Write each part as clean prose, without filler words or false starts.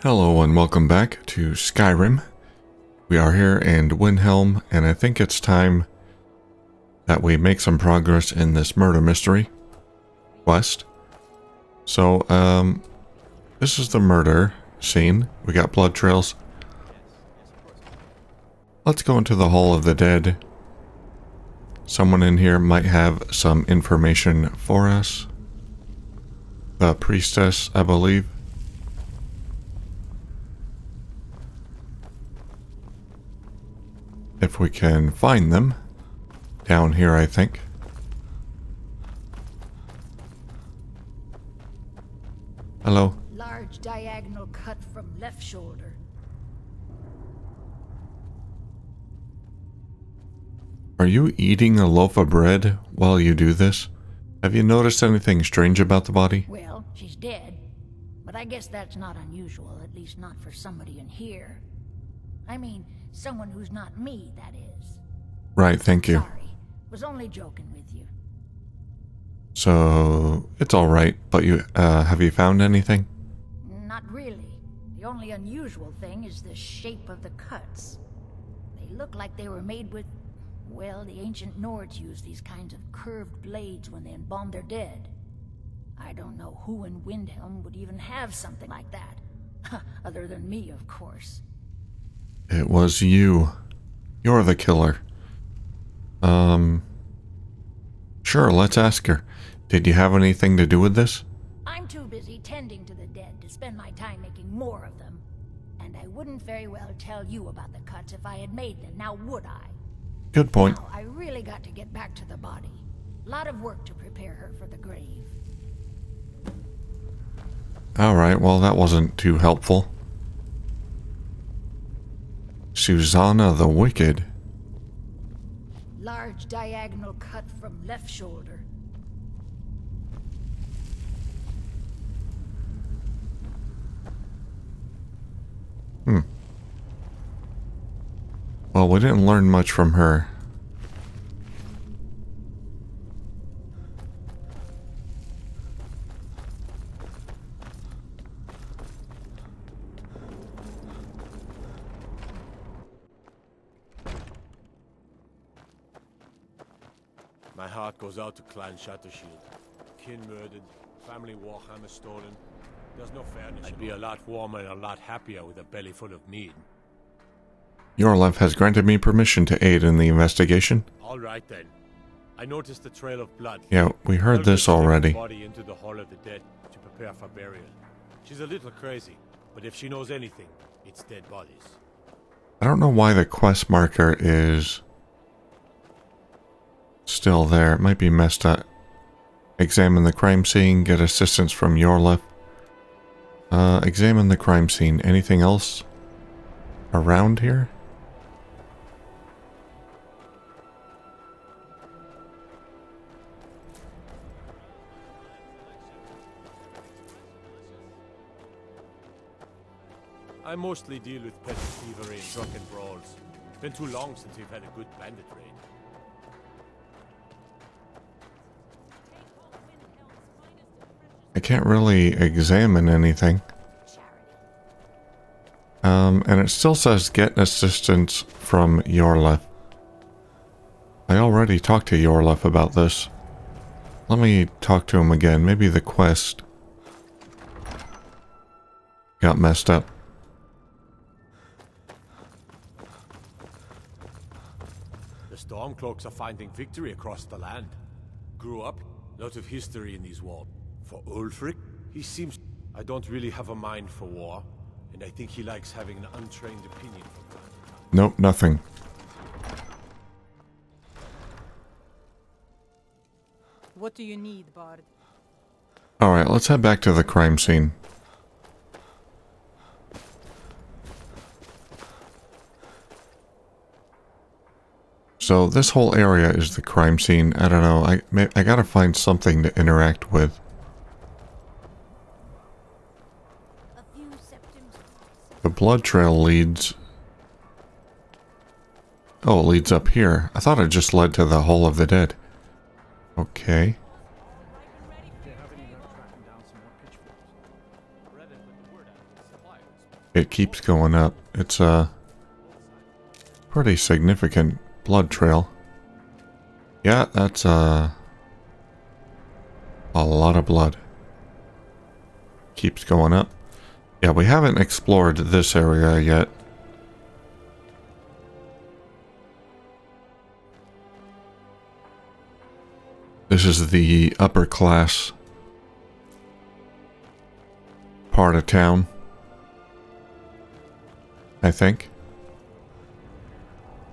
Hello and welcome back to Skyrim. We are here in Windhelm, and I think it's time that we make some progress in this murder mystery quest. So, this is the murder scene. We got blood trails. Let's go into the Hall of the Dead. Someone in here might have some information for us. The priestess, I believe. If we can find them. Down here, I think. Hello. Large diagonal cut from left shoulder. Are you eating a loaf of bread while you do this? Have you noticed anything strange about the body? Well, she's dead. But I guess that's not unusual, at least not for somebody in here. I mean, someone who's not me, that is. Right, thank you. Sorry, was only joking with you. So, it's alright, but have you found anything? Not really. The only unusual thing is the shape of the cuts. They look like they were made with, well, the ancient Nords used these kinds of curved blades when they embalmed their dead. I don't know who in Windhelm would even have something like that. Other than me, of course. It was you. You're the killer. Sure, let's ask her. Did you have anything to do with this? I'm too busy tending to the dead to spend my time making more of them. And I wouldn't very well tell you about the cuts if I had made them, now would I? Good point. Now, I really got to get back to the body. A lot of work to prepare her for the grave. Alright, well that wasn't too helpful. Susanna the Wicked. Large diagonal cut from left shoulder. Well, we didn't learn much from her. My heart goes out to Clan Shattershield. Kin murdered, family warhammer stolen. There's no fairness. I'd be a lot warmer and a lot happier with a belly full of mead. Your life has granted me permission to aid in the investigation. All right then. I noticed a trail of blood. Yeah, we heard this already. Body into the Hall of the Dead to prepare for burial. She's a little crazy, but if she knows anything, it's dead bodies. I don't know why the quest marker is still there. It might be messed up. Examine the crime scene. Get assistance from your left. Examine the crime scene. Anything else around here? I mostly deal with petty thievery and drunken brawls. Been too long since we've had a good bandit raid. I can't really examine anything. And it still says get assistance from Yorlef. I already talked to Yorlef about this. Let me talk to him again. Maybe the quest got messed up. The Stormcloaks are finding victory across the land. Grew up, lot of history in these walls. For Ulfric, he seems... I don't really have a mind for war, and I think he likes having an untrained opinion from time to time. Nope, nothing. What do you need, Bard? Alright, let's head back to the crime scene. So this whole area is the crime scene. I don't know, I gotta find something to interact with. The blood trail leads... Oh, it leads up here. I thought it just led to the Hall of the Dead. Okay. It keeps going up. It's a pretty significant blood trail. Yeah, that's a lot of blood. Keeps going up. Yeah, we haven't explored this area yet. This is the upper class part of town, I think.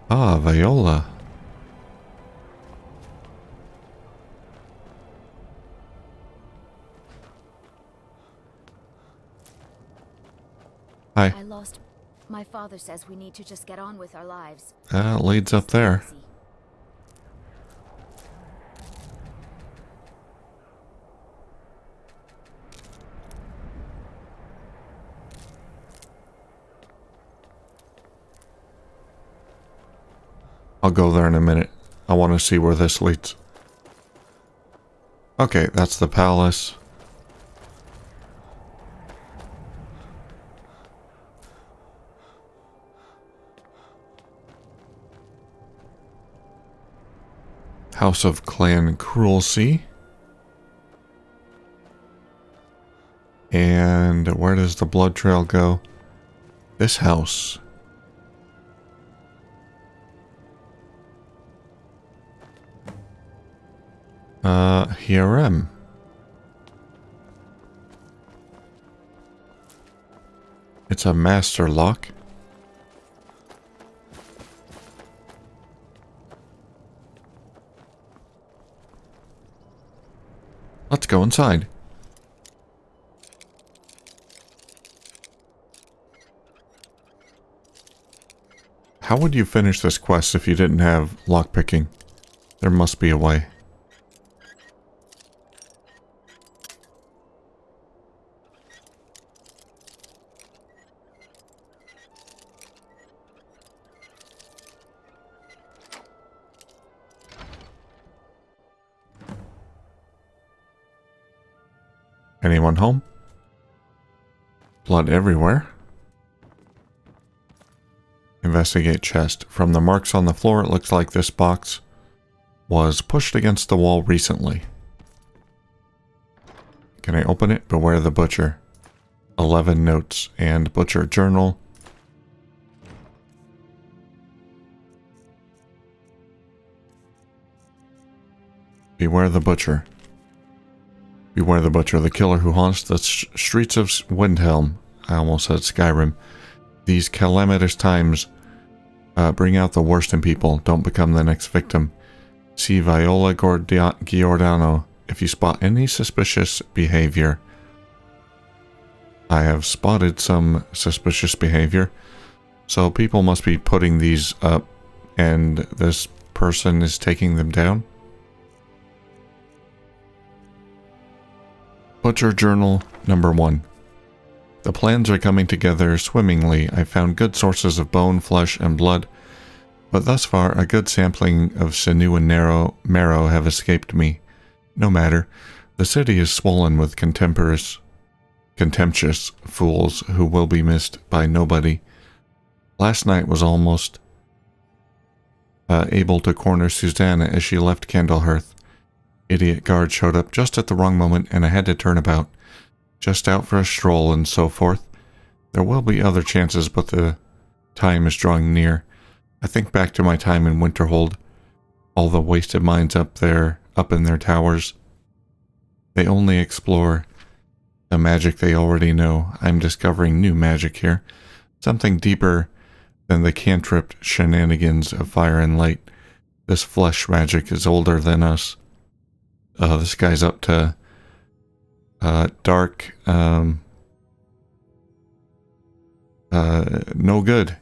Ah, Viola. Hi. I lost. My father says we need to just get on with our lives. Leads up there. Easy. I'll go there in a minute. I want to see where this leads. Okay, that's the palace. House of Clan Cruelty. And where does the blood trail go? This house. Here I am. It's a master lock. Let's go inside. How would you finish this quest if you didn't have lockpicking? There must be a way. Anyone home? Blood everywhere. Investigate chest. From the marks on the floor, it looks like this box was pushed against the wall recently. Can I open it? Beware the butcher. 11 notes and butcher journal. Beware the butcher. Beware the butcher, the killer who haunts the streets of Windhelm. I almost said Skyrim. These calamitous times bring out the worst in people. Don't become the next victim. See Viola Giordano if you spot any suspicious behavior. I have spotted some suspicious behavior. So people must be putting these up and this person is taking them down. Butcher Journal number 1. The plans are coming together swimmingly. I found good sources of bone, flesh, and blood, but thus far a good sampling of sinew and marrow have escaped me. No matter. The city is swollen with contemptuous fools who will be missed by nobody. Last night was almost able to corner Susanna as she left Candlehearth. Idiot guard showed up just at the wrong moment and I had to turn about. Just out for a stroll and so forth. There will be other chances, but the time is drawing near. I think back to my time in Winterhold. All the wasted minds up in their towers. They only explore the magic they already know. I'm discovering new magic here. Something deeper than the cantrip shenanigans of fire and light. This flesh magic is older than us. This guy's up to dark, no good.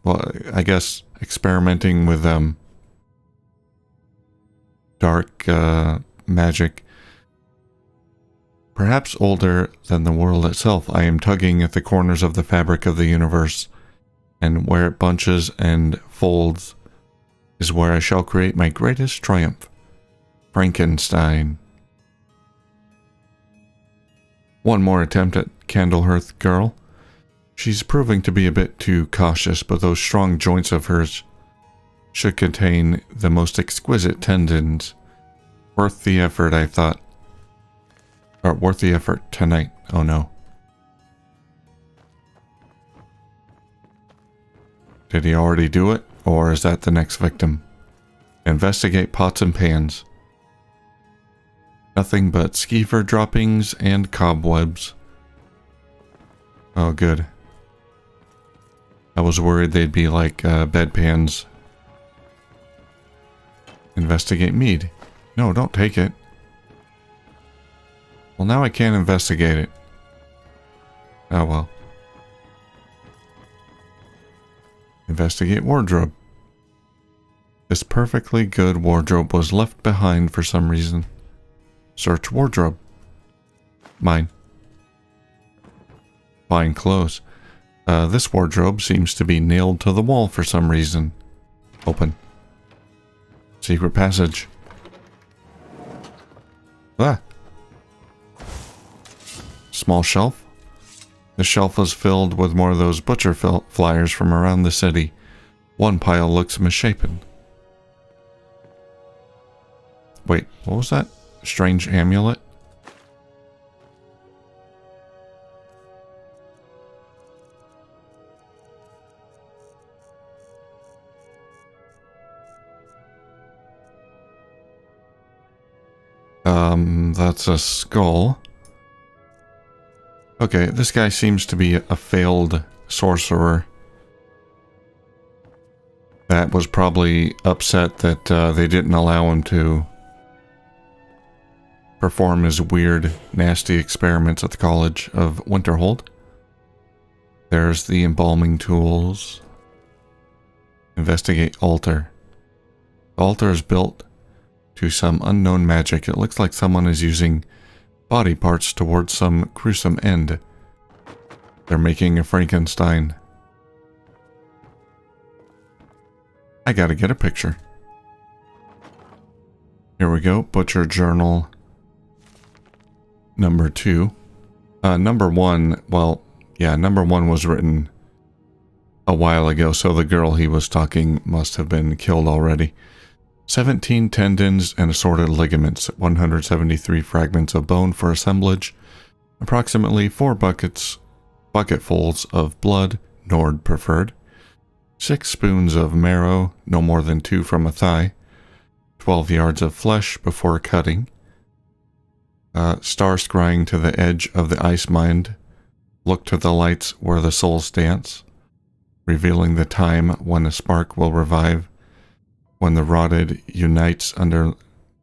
Well, I guess experimenting with dark magic. Perhaps older than the world itself. I am tugging at the corners of the fabric of the universe, and where it bunches and folds is where I shall create my greatest triumph. Frankenstein. One more attempt at Candlehearth girl. She's proving to be a bit too cautious, but those strong joints of hers should contain the most exquisite tendons. Worth the effort, I thought. Or worth the effort tonight. Oh no. Did he already do it? Or is that the next victim? Investigate pots and pans. Nothing but skeever droppings and cobwebs. Oh, good. I was worried they'd be like bedpans. Investigate mead. No, don't take it. Well, now I can't investigate it. Oh well. Investigate wardrobe. This perfectly good wardrobe was left behind for some reason. Search wardrobe. Mine. Find clothes. This wardrobe seems to be nailed to the wall for some reason. Open. Secret passage. Ah. Small shelf. The shelf was filled with more of those butcher flyers from around the city. One pile looks misshapen. Wait, what was that? Strange amulet? That's a skull. Okay, this guy seems to be a failed sorcerer. That was probably upset that they didn't allow him to perform his weird, nasty experiments at the College of Winterhold. There's the embalming tools. Investigate altar. The altar is built to some unknown magic. It looks like someone is using body parts towards some gruesome end. They're making a Frankenstein. I gotta get a picture. Here we go. Butcher journal number 2. Number 1, well, yeah, number 1 was written a while ago, so the girl he was talking must have been killed already. 17 tendons and assorted ligaments, 173 fragments of bone for assemblage, approximately 4 bucketfuls of blood, Nord preferred, 6 spoons of marrow, no more than 2 from a thigh, 12 yards of flesh before cutting, star scrying to the edge of the ice mind, look to the lights where the souls dance, revealing the time when a spark will revive, when the rotted unites under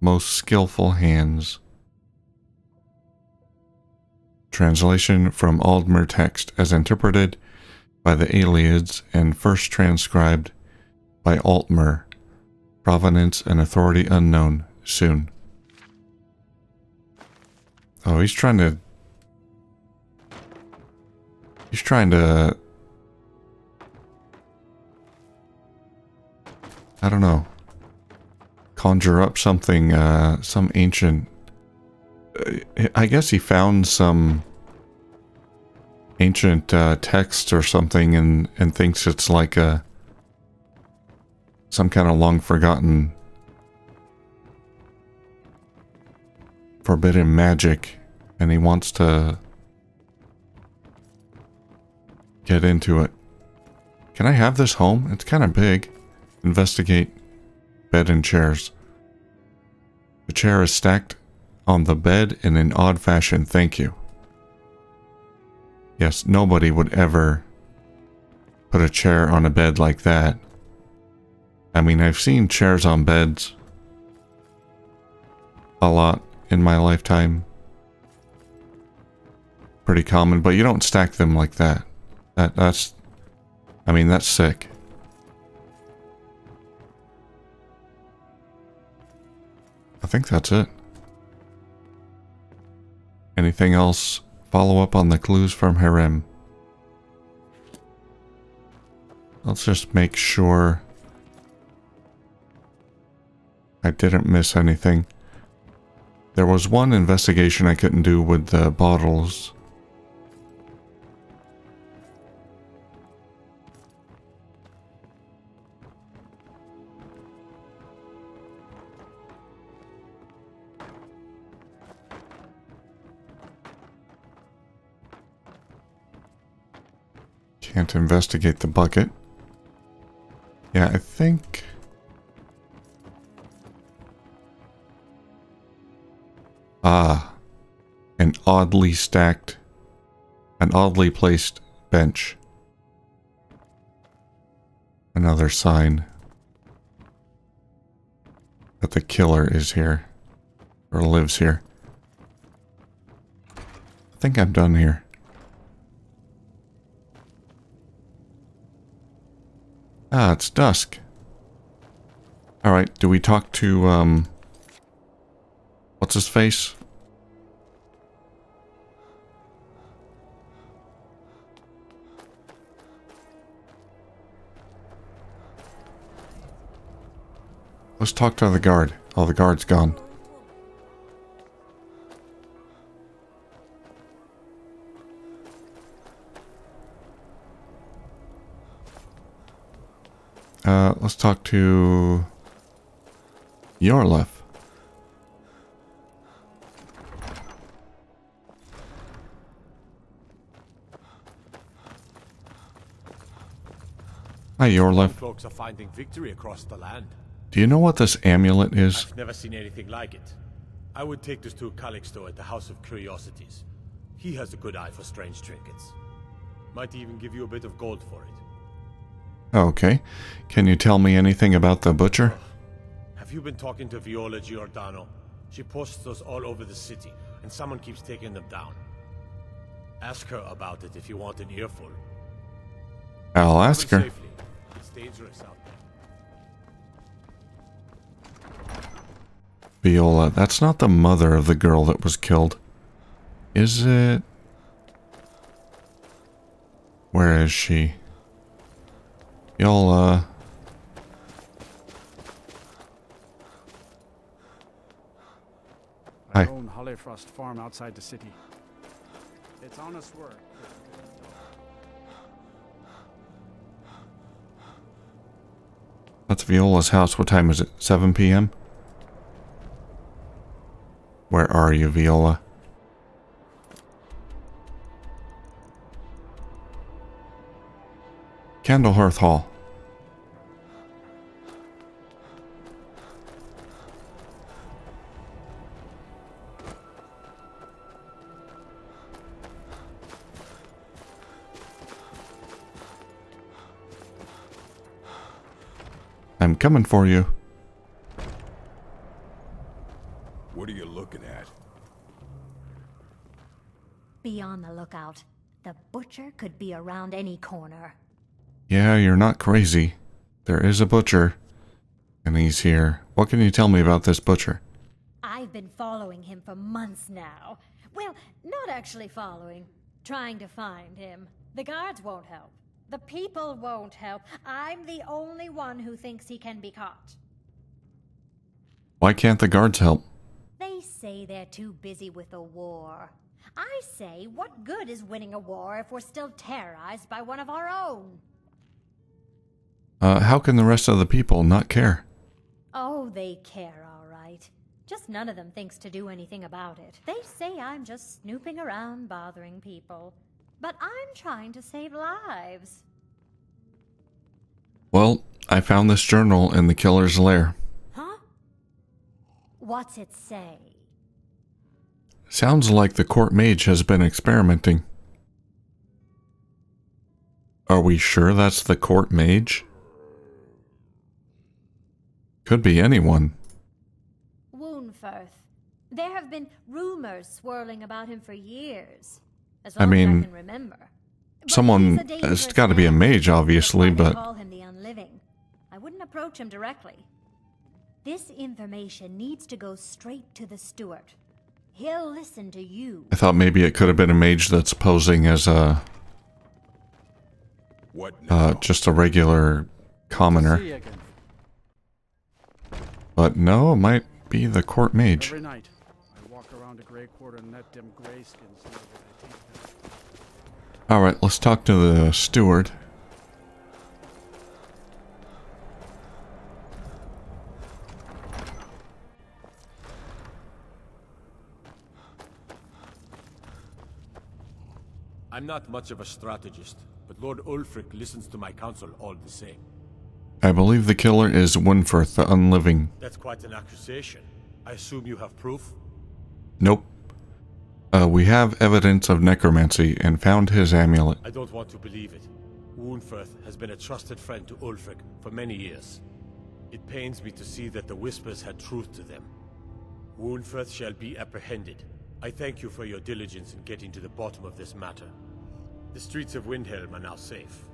most skillful hands. Translation from Aldmer text as interpreted by the Aeliads and first transcribed by Altmer. Provenance and authority unknown. Soon. Oh, he's trying to I don't know, conjure up something, some ancient, I guess he found some ancient text or something and thinks it's like some kind of long forgotten forbidden magic, and he wants to get into it. Can I have this home? It's kind of big. Investigate bed and chairs. The chair is stacked on the bed in an odd fashion. Thank you. Yes, nobody would ever put a chair on a bed like that. I mean, I've seen chairs on beds a lot in my lifetime. Pretty common, but you don't stack them like that. That's sick. I think that's it. Anything else? Follow up on the clues from Harem. Let's just make sure I didn't miss anything. There was one investigation I couldn't do with the bottles. Can't investigate the bucket. Yeah, I think... Ah. An oddly placed bench. Another sign that the killer is here. Or lives here. I think I'm done here. Ah, it's dusk. Alright, do we talk to, what's his face? Let's talk to the guard. Oh, the guard's gone. Let's talk to Yorlef. Hi, Yorlef. Cloaks are finding victory across the land. Do you know what this amulet is? I've never seen anything like it. I would take this to Calixto at the House of Curiosities. He has a good eye for strange trinkets. Might even give you a bit of gold for it. Okay. Can you tell me anything about the butcher? Have you been talking to Viola Giordano? She posts those all over the city, and someone keeps taking them down. Ask her about it if you want an earful. I'll ask her. Safely. It's dangerous out there. Viola, that's not the mother of the girl that was killed. Is it? Where is she? Viola. I Hi. own Hollifrost farm outside the city. It's honest work. That's Viola's house. What time is it? 7 p.m.? Where are you, Viola? Candlehearth Hall. I'm coming for you. What are you looking at? Be on the lookout. The butcher could be around any corner. Yeah, you're not crazy. There is a butcher. And he's here. What can you tell me about this butcher? I've been following him for months now. Well, not actually following. Trying to find him. The guards won't help. The people won't help. I'm the only one who thinks he can be caught. Why can't the guards help? They say they're too busy with the war. I say, what good is winning a war if we're still terrorized by one of our own? How can the rest of the people not care? Oh, they care, all right. Just none of them thinks to do anything about it. They say I'm just snooping around bothering people. But I'm trying to save lives. Well, I found this journal in the killer's lair. Huh? What's it say? Sounds like the court mage has been experimenting. Are we sure that's the court mage? Could be anyone. Woundfirth. There have been rumors swirling about him for years. As I long as mean, I can remember. But someone he's a has dangerous got to be a man. mage, obviously, That's why they but call him the Unliving. I wouldn't approach him directly. This information needs to go straight to the steward. He'll listen to you. I thought maybe it could have been a mage that's posing as a What now? just a regular See commoner. you again. But no, it might be the court mage. Every night, I walk around the Grey Quarter and let them greyskins know that I take them. Alright, let's talk to the steward. I'm I'm not much of a strategist, but Lord Ulfric listens to my counsel all the same. I believe the killer is Windhelm the Unliving. That's quite an accusation. I assume you have proof? Nope. We have evidence of necromancy and found his amulet. I don't want to believe it. Windhelm has been a trusted friend to Ulfric for many years. It pains me to see that the Whispers had truth to them. Windhelm shall be apprehended. I thank you for your diligence in getting to the bottom of this matter. The streets of Windhelm are now safe.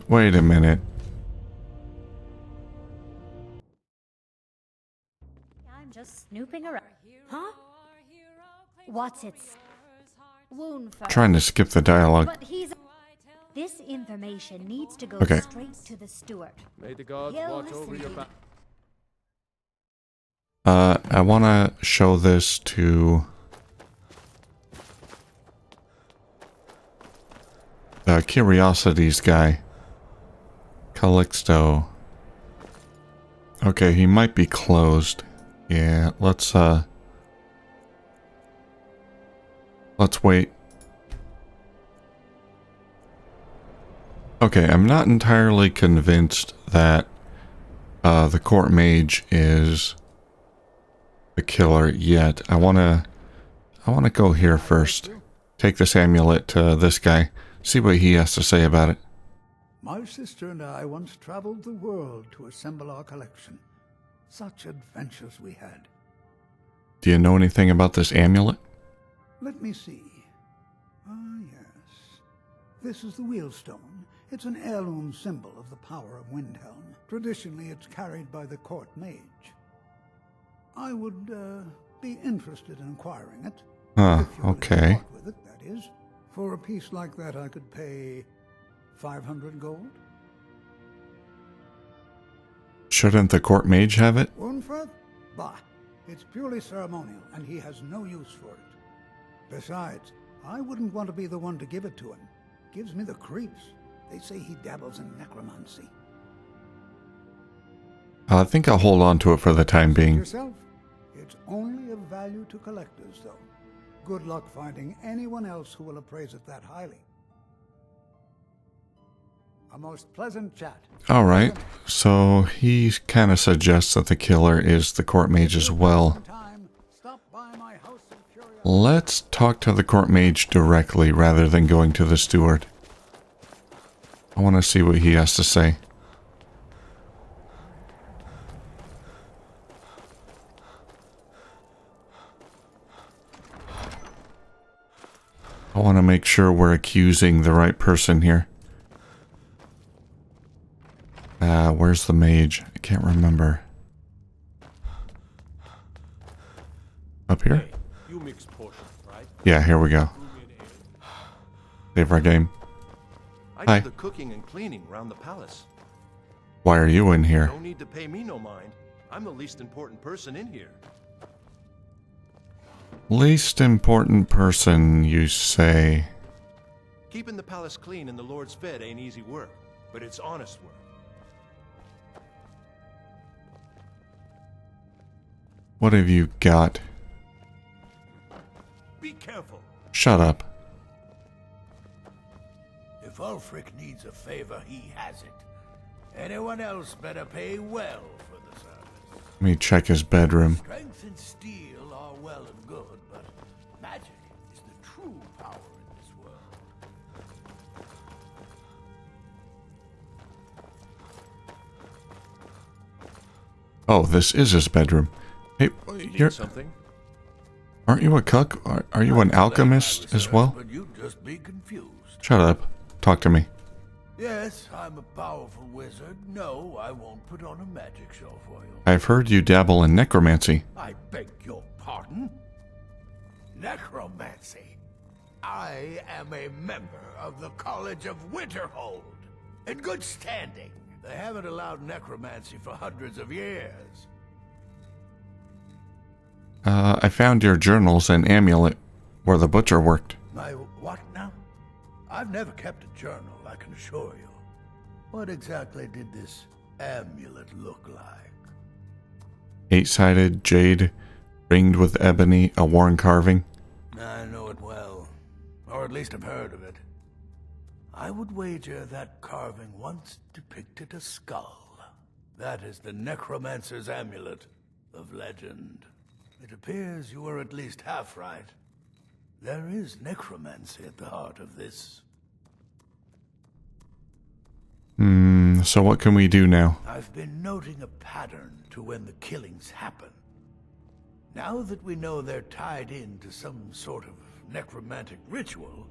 Wait a minute. I'm just snooping around. Huh? What's its wound for? Trying to skip the dialogue. But he's. This information needs to go Okay. straight to the steward. May the gods He'll watch listen over to your you. back. I want to show this to the Curiosities guy. Calixto. Okay, he might be closed. Yeah, let's wait. Okay, I'm not entirely convinced that the court mage is the killer yet. I wanna go here first. Take this amulet to this guy. See what he has to say about it. My sister and I once traveled the world to assemble our collection. Such adventures we had. Do you know anything about this amulet? Let me see. Ah, yes. This is the wheelstone. It's an heirloom symbol of the power of Windhelm. Traditionally, it's carried by the court mage. I would be interested in acquiring it. Huh, If you're willing to okay. part with it, that is. For a piece like that, I could pay 500 gold. Shouldn't the court mage have it? Windhelm? Bah, it's purely ceremonial, and he has no use for it. Besides, I wouldn't want to be the one to give it to him. Gives me the creeps. They say he dabbles in necromancy. I think I'll hold on to it for the time being. Yourself? It's only of value to collectors, though. Good luck finding anyone else who will appraise it that highly. A most pleasant chat. Alright, so he kind of suggests that the killer is the court mage as well. Stop by my house in Curiosity. Let's talk to the court mage directly rather than going to the steward. I want to see what he has to say. I want to make sure we're accusing the right person here. Where's the mage? I can't remember. Up here? Hey, you mix potions, right? Yeah, here we go. Save our game. I Hi. do the cooking and cleaning around the palace. Why are you in here? No need to pay me no mind. I'm the least important person in here. Least important person, you say? Keeping the palace clean and the Lord's fed ain't easy work, but it's honest work. What have you got? Be careful. Shut up. If Ulfric needs a favor, he has it. Anyone else better pay well for the service. Let me check his bedroom. Strength and steel are well and good, but magic is the true power in this world. Oh, this is his bedroom. Hey, you're... Need something? Aren't you a cook? Are you an alchemist as well? But you'd just be confused. Shut up. Talk to me. Yes, I'm a powerful wizard. No, I won't put on a magic show for you. I've heard you dabble in necromancy. I beg your pardon? Necromancy. I am a member of the College of Winterhold. In good standing. They haven't allowed necromancy for hundreds of years. I found your journals and amulet where the butcher worked. My what now? I've never kept a journal, I can assure you. What exactly did this amulet look like? 8-sided jade, ringed with ebony, a worn carving. I know it well. or at least have heard of it. I would wager that carving once depicted a skull. That is the necromancer's amulet of legend. It appears you were at least half right. There is necromancy at the heart of this. So what can we do now? I've been noting a pattern to when the killings happen. Now that we know they're tied into some sort of necromantic ritual,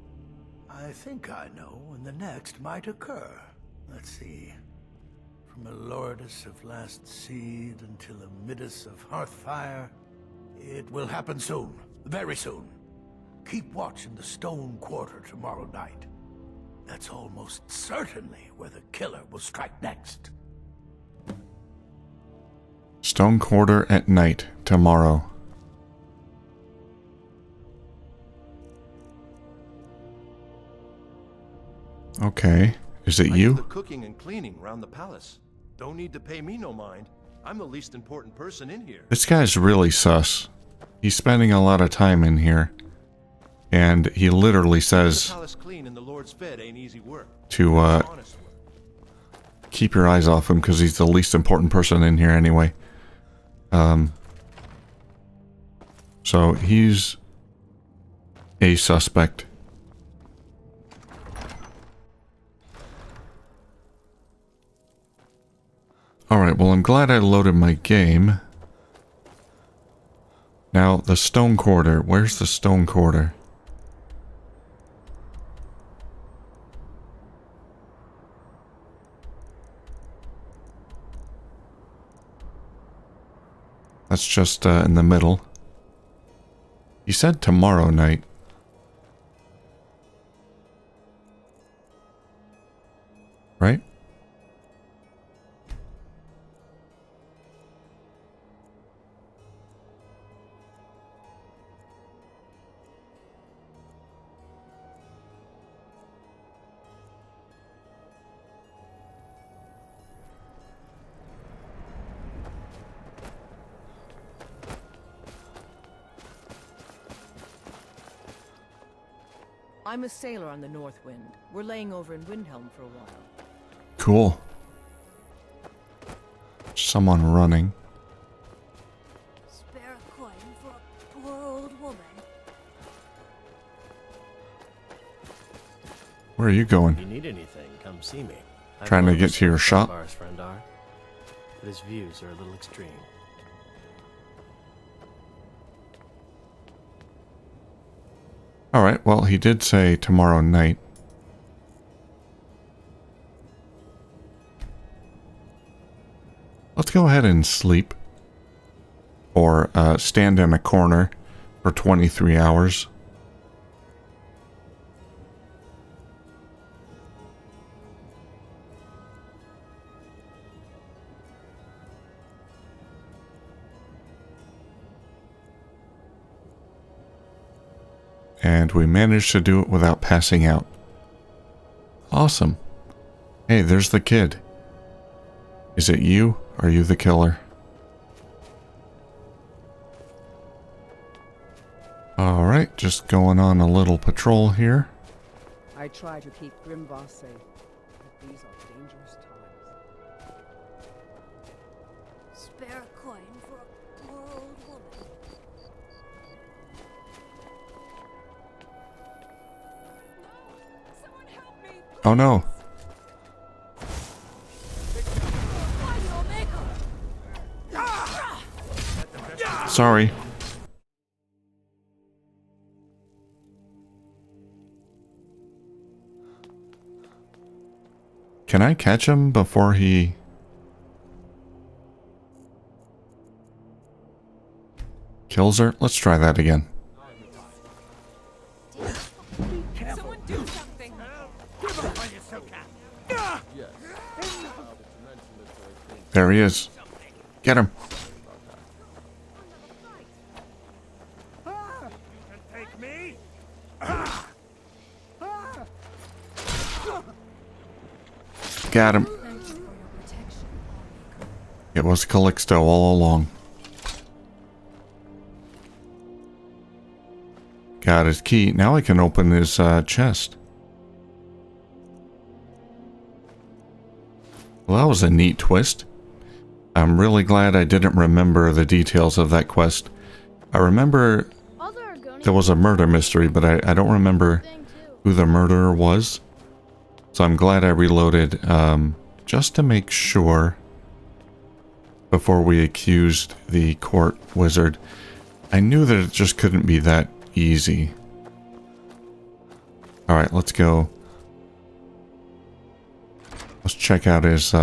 I think I know when the next might occur. Let's see. From a Lordus of Last Seed until a Midas of Hearthfire, it will happen soon. Very soon. Keep watch in the Stone Quarter tomorrow night. That's almost certainly where the killer will strike next. Stone Quarter at night tomorrow. Okay. Is it I you? do the cooking and cleaning around the palace. Don't need to pay me no mind. I'm the least important person in here. This guy's really sus. He's spending a lot of time in here. And he literally says The palace clean and the Lord's fed ain't easy work. to Honest work. keep your eyes off him because he's the least important person in here anyway. So he's a suspect. Alright, well I'm glad I loaded my game. Now, the Stone Quarter. Where's the Stone Quarter? That's just in the middle. He said tomorrow night. Right? I'm a sailor on the North Wind. We're laying over in Windhelm for a while. Cool. Someone running. Spare a coin for a poor old woman. Where are you going? If you need anything, come see me. Trying to get to your shop? Bars, friend are, but his views are a little extreme. Alright, well, he did say tomorrow night. Let's go ahead and sleep. Or stand in a corner for 23 hours. And we managed to do it without passing out. Awesome. Hey, there's the kid. Is it you? Or are you the killer? Alright, just going on a little patrol here. I try to keep Grimvoss safe, but these are dangerous times. Spare a coin for a poor old woman. Oh no. Sorry. Can I catch him before he... kills her? Let's try that again. Someone do something! There he is. Get him. Take me? Got him. It was Calixto all along. got his key. Now I can open his chest. Well, that was a neat twist. I'm really glad I didn't remember the details of that quest. I remember there was a murder mystery, but I don't remember who the murderer was. So I'm glad I reloaded just to make sure before we accused the court wizard. I knew that it just couldn't be that easy. Alright, let's go. Let's check out his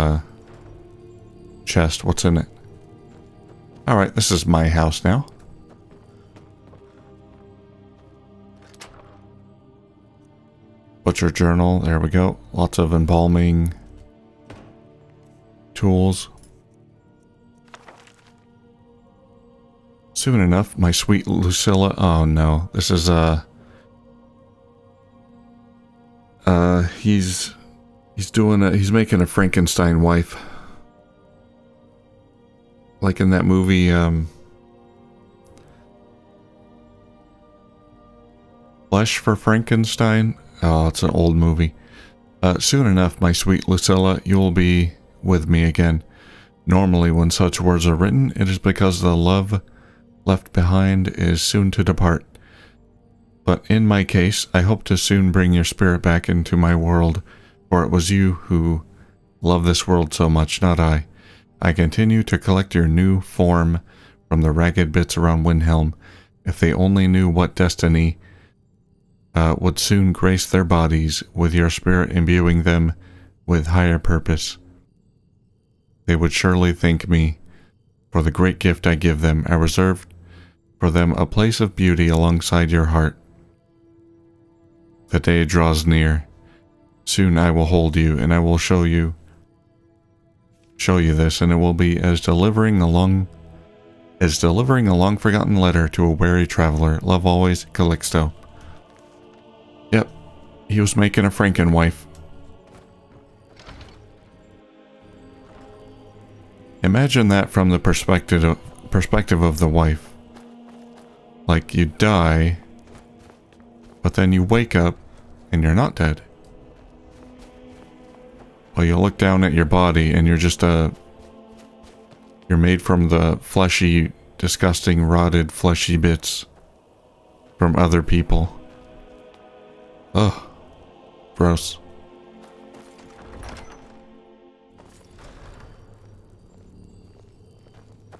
chest. What's in it? Alright, this is my house now. Butcher journal, there we go. Lots of embalming tools. Soon enough, my sweet Lucilla. Oh no, this is he's making a Frankenstein wife. Like in that movie, Flesh for Frankenstein. Oh, it's an old movie. Soon enough, my sweet Lucilla, you will be with me again. Normally, when such words are written, it is because the love left behind is soon to depart. But in my case, I hope to soon bring your spirit back into my world, for it was you who love this world so much, not I. I continue to collect your new form from the ragged bits around Windhelm. If they only knew what destiny would soon grace their bodies, with your spirit imbuing them with higher purpose, they would surely thank me for the great gift I give them. I reserved for them a place of beauty alongside your heart. The day draws near. Soon I will hold you, and I will show you this, and it will be as delivering a long forgotten letter to a weary traveler. Love always, Calixto. Yep, he was making a Frankenwife. Imagine that from the perspective of the wife. Like, you die, but then you wake up and you're not dead. Well, you look down at your body and you're just you're made from the fleshy, disgusting, rotted, fleshy bits from other people. Ugh. Gross.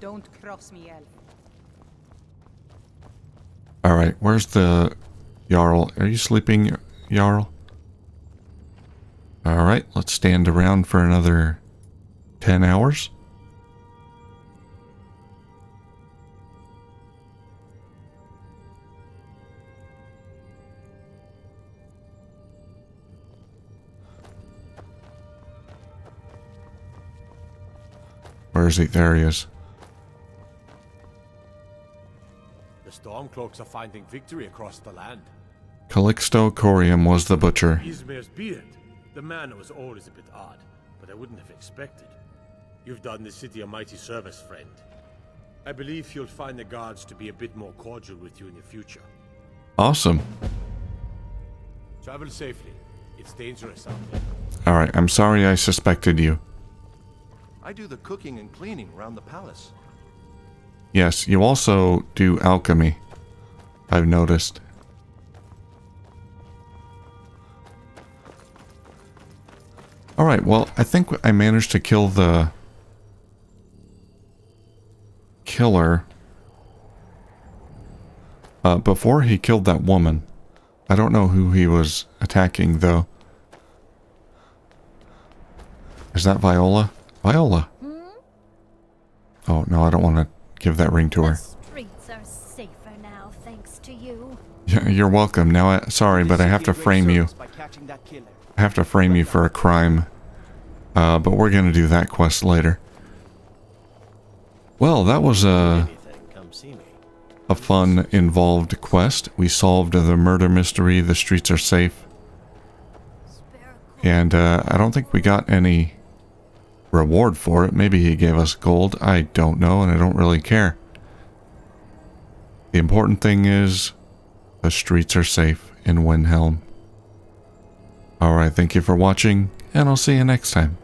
Don't cross me, elf. Alright, where's the Jarl? Are you sleeping, Jarl? Alright, let's stand around for another 10 hours. Where is he? There he is. The Stormcloaks are finding victory across the land. Calixto Corium was the butcher. Ismir's beard. The manner was always a bit odd, but I wouldn't have expected. You've done the city a mighty service, friend. I believe you'll find the guards to be a bit more cordial with you in the future. Awesome. Travel safely. It's dangerous out there. Alright, I'm sorry I suspected you. I do the cooking and cleaning around the palace. Yes, you also do alchemy, I've noticed. Alright, well, I think I managed to kill the killer before he killed that woman. I don't know who he was attacking, though. Is that Viola? Viola! Oh, no, I don't want to give that ring to her. The streets are safer now, thanks to you. Yeah, you're welcome. Now, sorry, but I have to frame you. I have to frame you for a crime. But we're going to do that quest later. Well, that was a fun, involved quest. We solved the murder mystery. The streets are safe. And I don't think we got any reward for it. Maybe he gave us gold. I don't know, and I don't really care. The important thing is the streets are safe in Windhelm. Alright, thank you for watching, and I'll see you next time.